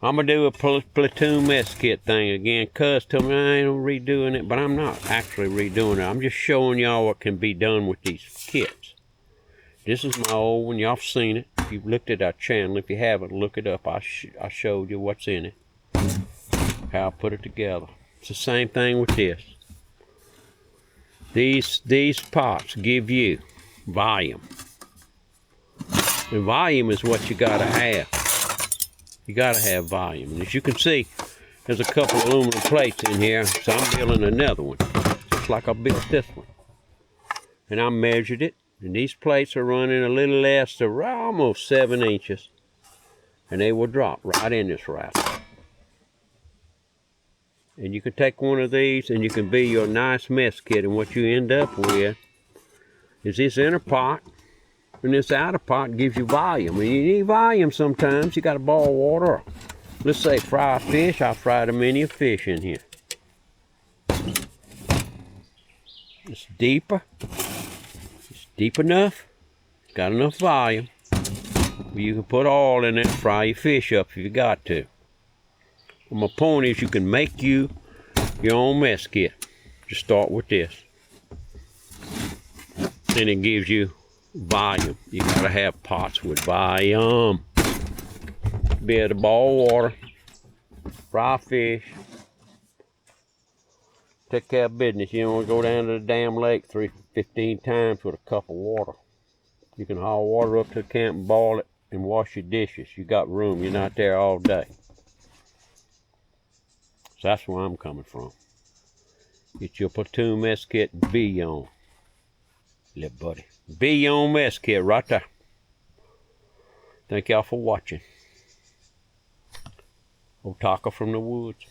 I'm gonna do a platoon mess kit thing again. Cuz told me I ain't redoing it, but I'm not actually redoing it. I'm just showing y'all what can be done with these kits. This is my old one. Y'all seen it. If you've looked at our channel, if you haven't, look it up. I showed you what's in it, how I put it together. It's the same thing with this. These pots give you volume. And volume is what you gotta have. You gotta have volume. And as you can see, there's a couple of aluminum plates in here, so I'm building another one, just like I built this one. And I measured it, and these plates are running a little less than almost 7 inches, and they will drop right in this rattle. And you can take one of these, and you can be your nice mess kit, and what you end up with is this inner pot, and this outer pot gives you volume. And you need volume sometimes. You got to boil water. Let's say fry a fish. I fried a mini fish in here. It's deeper. It's deep enough. It's got enough volume. You can put oil in it and fry your fish up if you got to. But my point is you can make you your own mess kit. Just start with this. And it gives you volume. You gotta have pots with volume. Be able to boil water, fry fish, take care of business. You don't want to go down to the damn lake 15 times with a cup of water. You can haul water up to the camp and boil it and wash your dishes. You got room. You're not there all day. So that's where I'm coming from. Get your platoon mess kit and be your own. Little buddy. Be your own mess kit right there. Thank y'all for watching. Otaka from the woods.